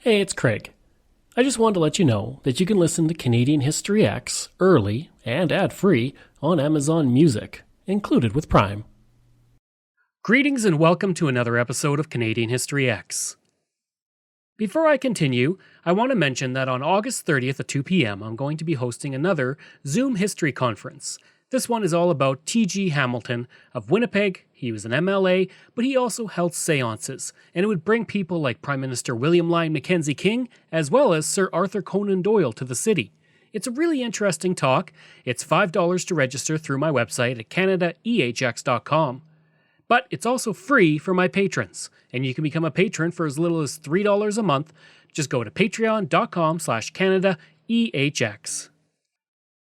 Hey, it's Craig. I just wanted to let you know that you can listen to Canadian History X early and ad-free on Amazon Music, included with Prime. Greetings and welcome to another episode of Canadian History X. Before I continue, I want to mention that on August 30th at 2 p.m. I'm going to be hosting another Zoom History Conference. This one is all about T.G. Hamilton of Winnipeg. He was an MLA, but he also held seances, and it would bring people like Prime Minister William Lyon Mackenzie King, as well as Sir Arthur Conan Doyle to the city. It's a really interesting talk. It's $5 to register through my website at canadaehx.com. But it's also free for my patrons, and you can become a patron for as little as $3 a month. Just go to patreon.com/canadaehx.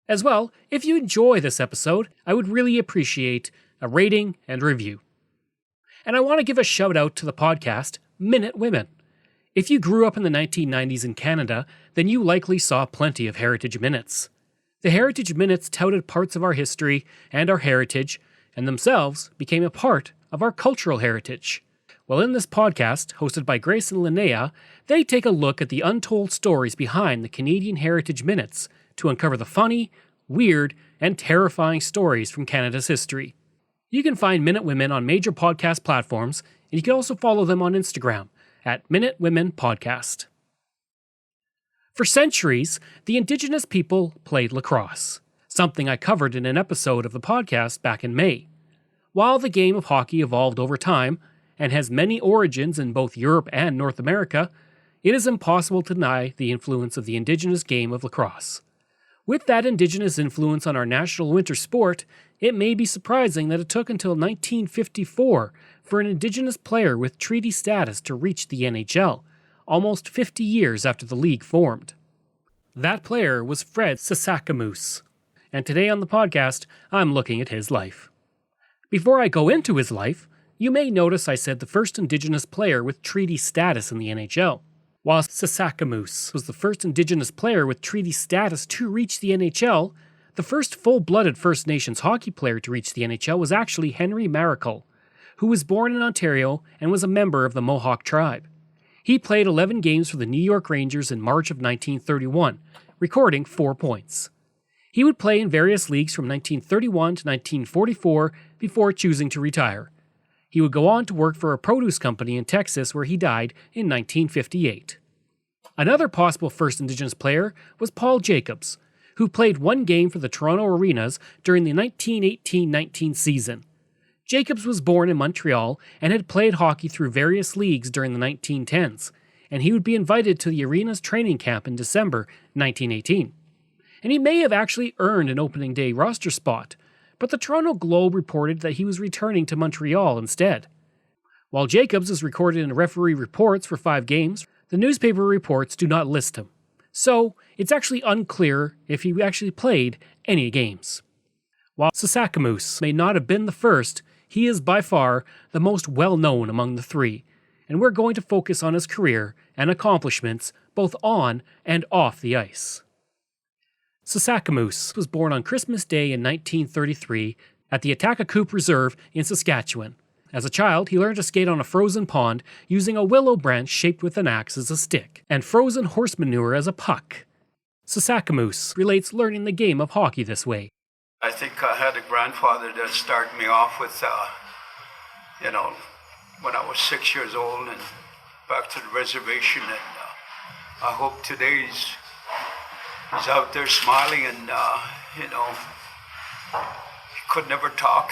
As well, if you enjoy this episode, I would really appreciate a rating and review. And I want to give a shout out to the podcast, Minute Women. If you grew up in the 1990s in Canada, then you likely saw plenty of Heritage Minutes. The Heritage Minutes touted parts of our history and our heritage, and themselves became a part of our cultural heritage. Well, in this podcast, hosted by Grace and Linnea, they take a look at the untold stories behind the Canadian Heritage Minutes to uncover the funny, weird, and terrifying stories from Canada's history. You can find Minute Women on major podcast platforms, and you can also follow them on Instagram at Minute Women Podcast. For centuries, the Indigenous people played lacrosse, something I covered in an episode of the podcast back in May. While the game of hockey evolved over time and has many origins in both Europe and North America, it is impossible to deny the influence of the Indigenous game of lacrosse. With that Indigenous influence on our national winter sport, it may be surprising that it took until 1954 for an Indigenous player with treaty status to reach the NHL, almost 50 years after the league formed. That player was Fred Sasakamoose, and today on the podcast, I'm looking at his life. Before I go into his life, you may notice I said the first Indigenous player with treaty status in the NHL. While Sasakamoose was the first Indigenous player with treaty status to reach the NHL, the first full-blooded First Nations hockey player to reach the NHL was actually Henry Maracle, who was born in Ontario and was a member of the Mohawk tribe. He played 11 games for the New York Rangers in March of 1931, recording 4 points. He would play in various leagues from 1931 to 1944 before choosing to retire. He would go on to work for a produce company in Texas where he died in 1958. Another possible first Indigenous player was Paul Jacobs, who played 1 game for the Toronto Arenas during the 1918-19 season. Jacobs was born in Montreal and had played hockey through various leagues during the 1910s, and he would be invited to the Arenas training camp in December 1918. And he may have actually earned an opening day roster spot, but the Toronto Globe reported that he was returning to Montreal instead. While Jacobs is recorded in referee reports for 5 games, the newspaper reports do not list him. So, it's actually unclear if he actually played any games. While Sasakamoose may not have been the first, he is by far the most well-known among the 3, and we're going to focus on his career and accomplishments both on and off the ice. Sasakamoose was born on Christmas Day in 1933 at the Atakakoop Reserve in Saskatchewan. As a child, he learned to skate on a frozen pond using a willow branch shaped with an axe as a stick, and frozen horse manure as a puck. Sasakamoose relates learning the game of hockey this way. I think I had a grandfather that started me off with, when I was 6 years old and back to the reservation. And I hope today's he's out there smiling and, he could never talk,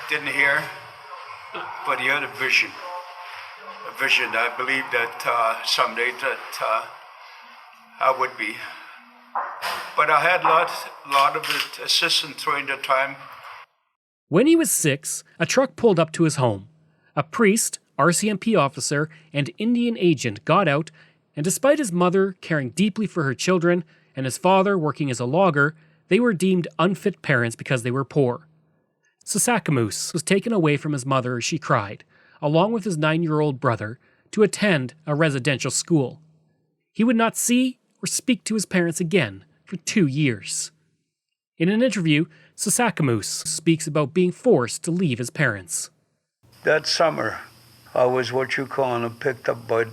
didn't hear, but he had a vision. A vision. I believe that someday that I would be. But I had a lot of assistance during the time. When he was 6, a truck pulled up to his home. A priest, RCMP officer, and Indian agent got out, and despite his mother caring deeply for her children and his father working as a logger, they were deemed unfit parents because they were poor. Sasakamoose was taken away from his mother as she cried, along with his 9-year-old brother, to attend a residential school. He would not see or speak to his parents again for 2 years. In an interview, Sasakamoose speaks about being forced to leave his parents. That summer, I was what you call picked up by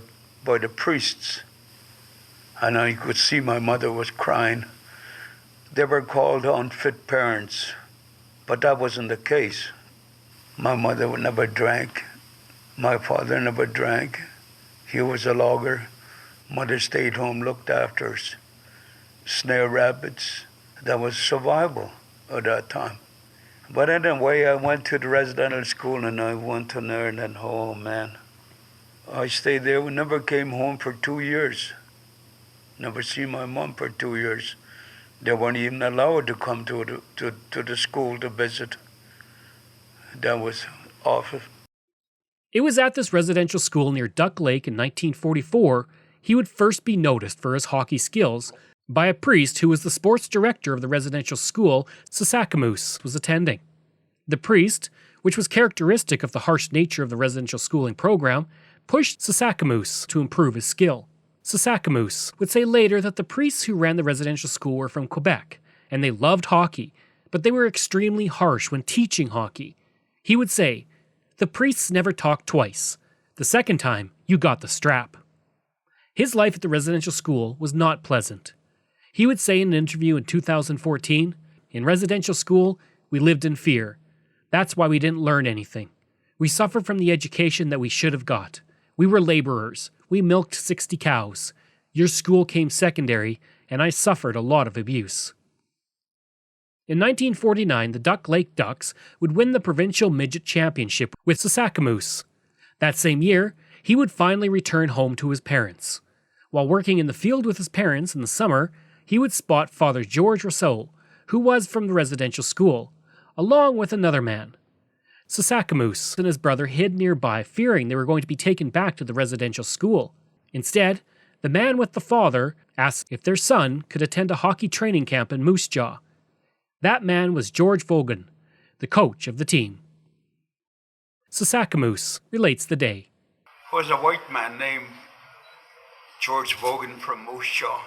by the priests. And I could see my mother was crying. They were called unfit parents, but that wasn't the case. My mother never drank. My father never drank. He was a logger. Mother stayed home, looked after us. Snare rabbits. That was survival at that time. But anyway, I went to the residential school and I went to learn, and oh man, I stayed there. We never came home for 2 years. Never seen my mom for 2 years. They weren't even allowed to come to the school to visit. That was awful. It was at this residential school near Duck Lake in 1944 he would first be noticed for his hockey skills by a priest who was the sports director of the residential school Sasakamoose was attending. The priest, which was characteristic of the harsh nature of the residential schooling program, pushed Sasakamoose to improve his skill. Sasakamoose would say later that the priests who ran the residential school were from Quebec, and they loved hockey, but they were extremely harsh when teaching hockey. He would say, "The priests never talked twice. The second time, you got the strap." His life at the residential school was not pleasant. He would say in an interview in 2014, "In residential school, we lived in fear. That's why we didn't learn anything. We suffered from the education that we should have got. We were laborers. We milked 60 cows. Your school came secondary, and I suffered a lot of abuse." In 1949, the Duck Lake Ducks would win the provincial midget championship with Sasakamoose. That same year, he would finally return home to his parents. While working in the field with his parents in the summer, he would spot Father George Rousseau, who was from the residential school, along with another man. Sasakamoose and his brother hid nearby, fearing they were going to be taken back to the residential school. Instead, the man with the father asked if their son could attend a hockey training camp in Moose Jaw. That man was George Vaughan, the coach of the team. Sasakamoose relates the day. There was a white man named George Vaughan from Moose Jaw,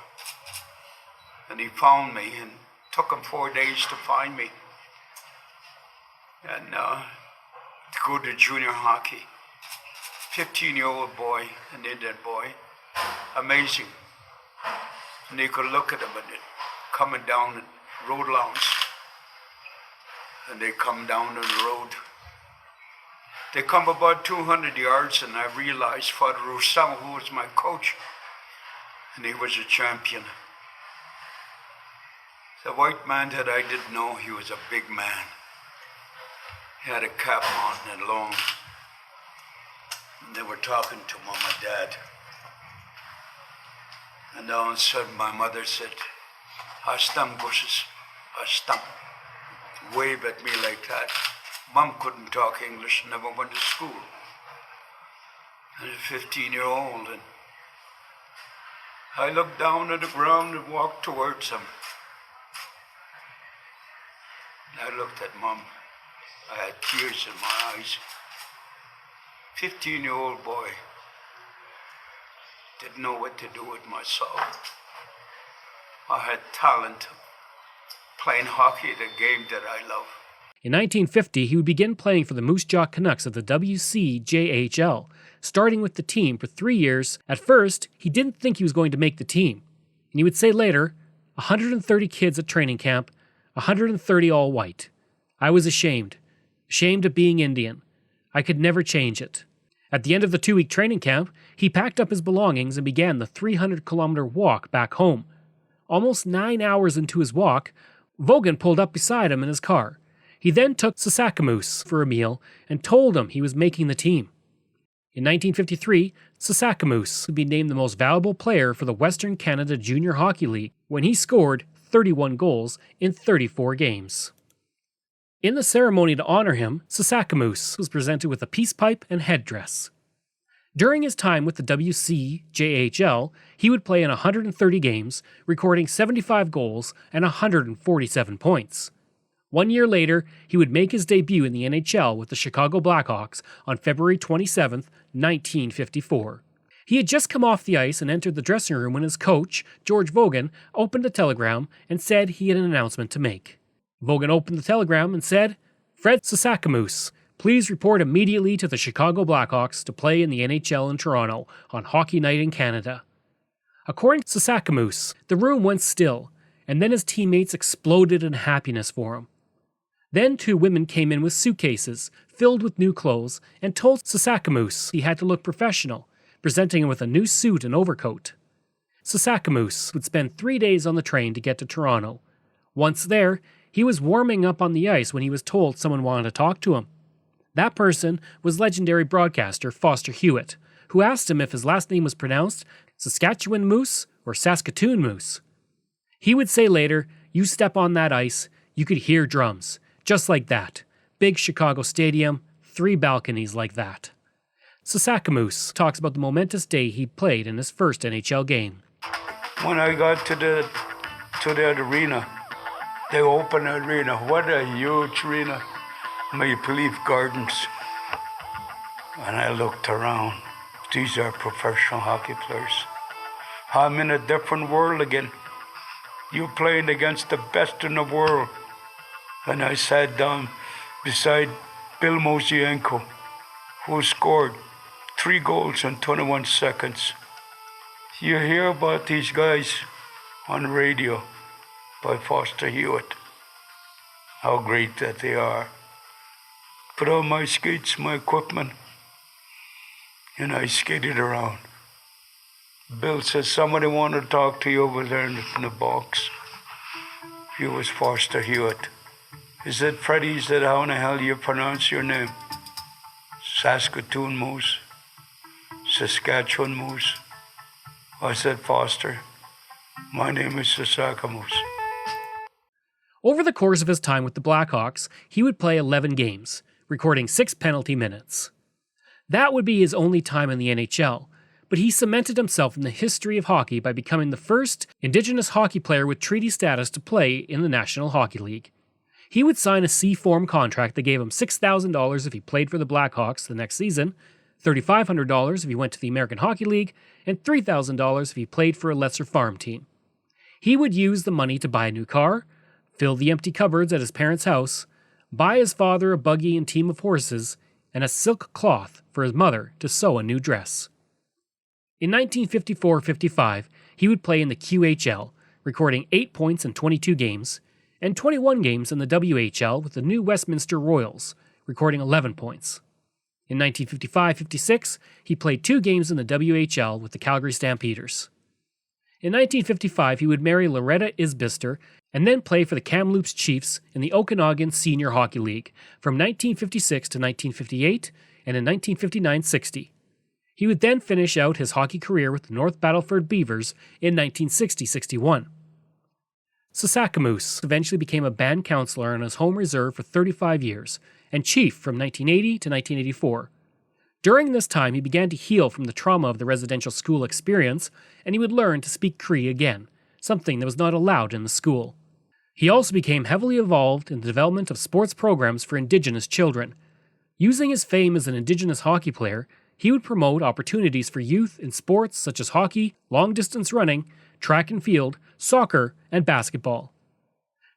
and he found me, and took him 4 days to find me and to go to junior hockey. 15-year-old boy, an Indian boy, amazing. And you could look at him and coming down the road lounge, and they come down on the road. They come about 200 yards, and I realized Father Rousseau, who was my coach, and he was a champion. The white man that I didn't know, he was a big man. He had a cap on and long. And they were talking to Mom and Dad. And all of a sudden my mother said, "Hastam gushes, hastam." Wave at me like that. Mom couldn't talk English, never went to school. And a 15-year-old, and I looked down at the ground and walked towards him. And I looked at Mom. I had tears in my eyes. 15-year-old boy. Didn't know what to do with myself. I had talent, playing hockey, the game that I love. In 1950, he would begin playing for the Moose Jaw Canucks of the WCJHL, starting with the team for 3 years. At first, he didn't think he was going to make the team. And he would say later, 130 kids at training camp, 130 all white. I was ashamed of being Indian. I could never change it. At the end of the 2-week training camp, he packed up his belongings and began the 300-kilometer walk back home. Almost 9 hours into his walk, Vaughan pulled up beside him in his car. He then took Sasakamoose for a meal and told him he was making the team. In 1953, Sasakamoose would be named the most valuable player for the Western Canada Junior Hockey League when he scored 31 goals in 34 games. In the ceremony to honor him, Sasakamoose was presented with a peace pipe and headdress. During his time with the WCJHL, he would play in 130 games, recording 75 goals and 147 points. 1 year later, he would make his debut in the NHL with the Chicago Blackhawks on February 27, 1954. He had just come off the ice and entered the dressing room when his coach, George Vaughan, opened a telegram and said he had an announcement to make. Vaughan opened the telegram and said, "Fred Sasakamoose, Please report immediately to the Chicago Blackhawks to play in the NHL in Toronto on Hockey Night in Canada. According to Sasakamoose, the room went still, and then his teammates exploded in happiness for him. Then 2 women came in with suitcases filled with new clothes and told Sasakamoose he had to look professional, presenting him with a new suit and overcoat. Sasakamoose would spend 3 days on the train to get to Toronto. Once there, he was warming up on the ice when he was told someone wanted to talk to him. That person was legendary broadcaster Foster Hewitt, who asked him if his last name was pronounced Saskatchewan Moose or Saskatoon Moose. He would say later, "You step on that ice, you could hear drums, just like that. Big Chicago stadium, 3 balconies like that." Sasakamoose talks about the momentous day he played in his first NHL game. When I got to the arena, the open arena, what a huge arena, Maple Leaf Gardens. And I looked around. These are professional hockey players. I'm in a different world again. You're playing against the best in the world. And I sat down beside Bill Mosienko, who scored 3 goals in 21 seconds. You hear about these guys on radio by Foster Hewitt, how great that they are. Put on my skates, my equipment, and I skated around. Bill says, "Somebody want to talk to you over there in the box." He was Foster Hewitt. He said, "Freddie," he said, "how in the hell do you pronounce your name?" Saskatoon Moose, Saskatchewan Moose. I said, "Foster, my name is Sasakamoose." Over the course of his time with the Blackhawks, he would play 11 games, recording 6 penalty minutes. That would be his only time in the NHL, but he cemented himself in the history of hockey by becoming the first Indigenous hockey player with treaty status to play in the National Hockey League. He would sign a C-form contract that gave him $6,000 if he played for the Blackhawks the next season, $3,500 if he went to the American Hockey League, and $3,000 if he played for a lesser farm team. He would use the money to buy a new car, fill the empty cupboards at his parents' house, buy his father a buggy and team of horses, and a silk cloth for his mother to sew a new dress. In 1954-55, he would play in the QHL, recording 8 points in 22 games, and 21 games in the WHL with the New Westminster Royals, recording 11 points. In 1955-56, he played 2 games in the WHL with the Calgary Stampeders. In 1955, he would marry Loretta Isbister and then play for the Kamloops Chiefs in the Okanagan Senior Hockey League from 1956 to 1958 and in 1959-60. He would then finish out his hockey career with the North Battleford Beavers in 1960-61. Sasakamoose eventually became a band counselor on his home reserve for 35 years and chief from 1980 to 1984. During this time, he began to heal from the trauma of the residential school experience, and he would learn to speak Cree again, something that was not allowed in the school. He also became heavily involved in the development of sports programs for Indigenous children. Using his fame as an Indigenous hockey player, he would promote opportunities for youth in sports such as hockey, long-distance running, track and field, soccer, and basketball.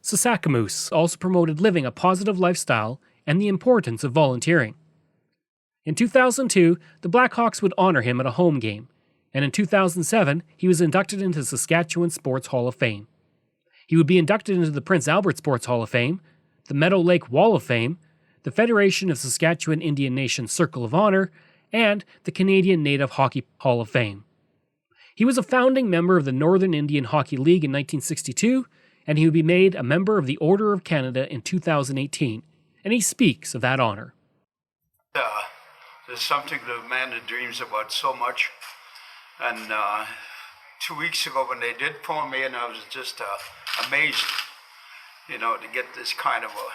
Sasakamoose also promoted living a positive lifestyle and the importance of volunteering. In 2002, the Blackhawks would honor him at a home game, and in 2007, he was inducted into the Saskatchewan Sports Hall of Fame. He would be inducted into the Prince Albert Sports Hall of Fame, the Meadow Lake Wall of Fame, the Federation of Saskatchewan Indian Nations Circle of Honor, and the Canadian Native Hockey Hall of Fame. He was a founding member of the Northern Indian Hockey League in 1962, and he would be made a member of the Order of Canada in 2018, and he speaks of that honor. There's something the man that dreams about so much. And 2 weeks ago when they did phone me, and I was just amazed, to get this kind of a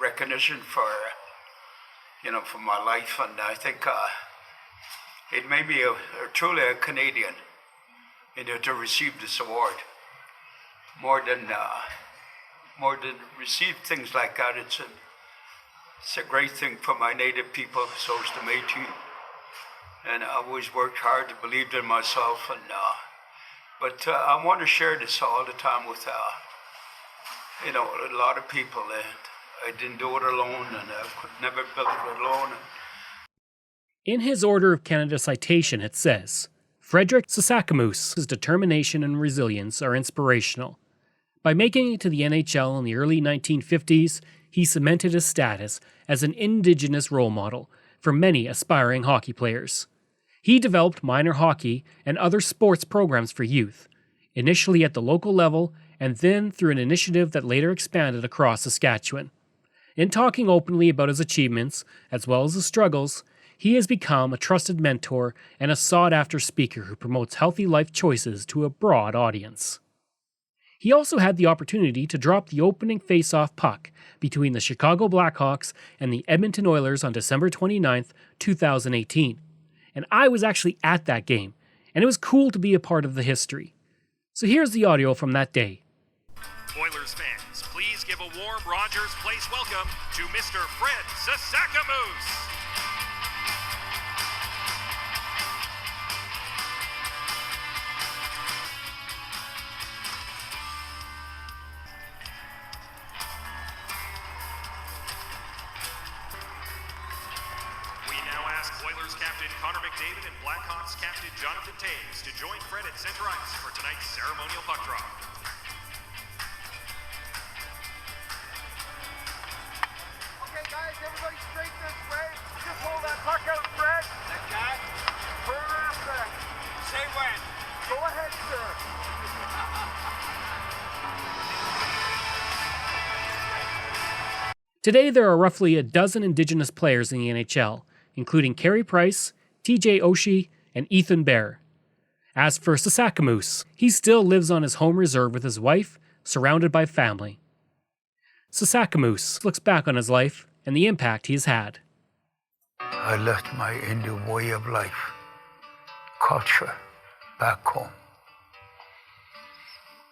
recognition for my life. And I think it made me truly a Canadian, to receive this award. More than receive things like that. It's a great thing for my native people, so is the Métis. And I always worked hard, believed in myself, but I want to share this all the time with, a lot of people. And I didn't do it alone, and I could never build it alone. In his Order of Canada citation, it says, Frederick Sasakamoose's determination and resilience are inspirational. By making it to the NHL in the early 1950s, he cemented his status as an Indigenous role model for many aspiring hockey players. He developed minor hockey and other sports programs for youth, initially at the local level and then through an initiative that later expanded across Saskatchewan. In talking openly about his achievements, as well as his struggles, he has become a trusted mentor and a sought-after speaker who promotes healthy life choices to a broad audience. He also had the opportunity to drop the opening face-off puck between the Chicago Blackhawks and the Edmonton Oilers on December 29, 2018. And I was actually at that game, and it was cool to be a part of the history. So here's the audio from that day. Oilers fans, please give a warm Rogers Place welcome to Mr. Fred Sasakamoose. Oilers captain Connor McDavid and Blackhawks captain Jonathan Toews to join Fred at center ice for tonight's ceremonial puck drop. Okay guys, everybody straight this way. Just hold that puck out, Fred. That guy? Perfect. Say when. Go ahead, sir. Today there are roughly a dozen Indigenous players in the NHL, including Carey Price, TJ Oshie, and Ethan Bear. As for Sasakamoose, he still lives on his home reserve with his wife, surrounded by family. Sasakamoose looks back on his life and the impact he has had. I left my Indian way of life, culture, back home,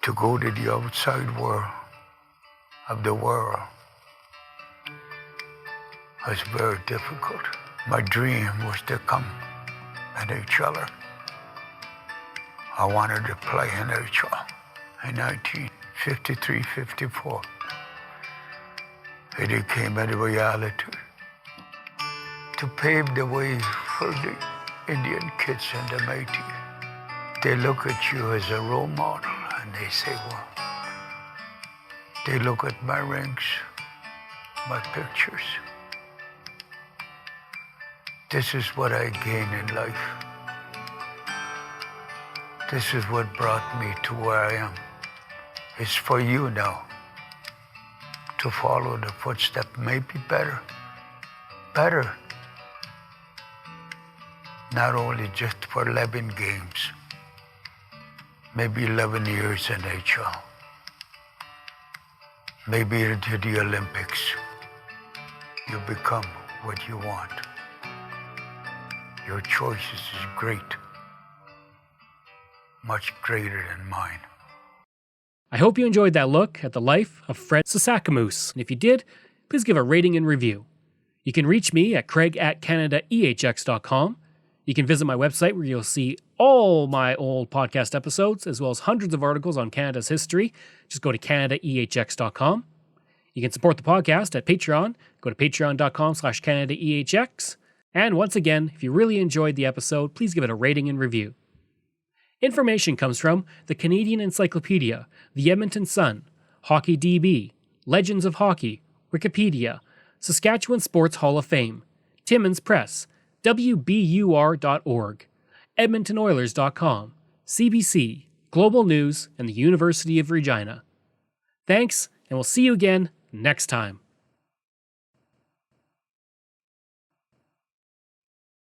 to go to the outside world of the world. It was very difficult. My dream was to come NHL. I wanted to play NHL in 1953-54. It became a reality to pave the way for the Indian kids and the Métis. They look at you as a role model and they say, well, they look at my rings, my pictures. This is what I gained in life. This is what brought me to where I am. It's for you now to follow the footsteps, maybe better. Better. Not only just for 11 games, maybe 11 years in NHL. Maybe into the Olympics, you become what you want. Your choices is great, much greater than mine. I hope you enjoyed that look at the life of Fred Sasakamoose, and if you did, please give a rating and review. You can reach me at craig@canadaehx.com. You can visit my website where you'll see all my old podcast episodes, as well as hundreds of articles on Canada's history. Just go to canadaehx.com. You can support the podcast at Patreon. Go to patreon.com/canadaehx. And once again, if you really enjoyed the episode, please give it a rating and review. Information comes from the Canadian Encyclopedia, the Edmonton Sun, Hockey DB, Legends of Hockey, Wikipedia, Saskatchewan Sports Hall of Fame, Timmins Press, WBUR.org, EdmontonOilers.com, CBC, Global News, and the University of Regina. Thanks, and we'll see you again next time.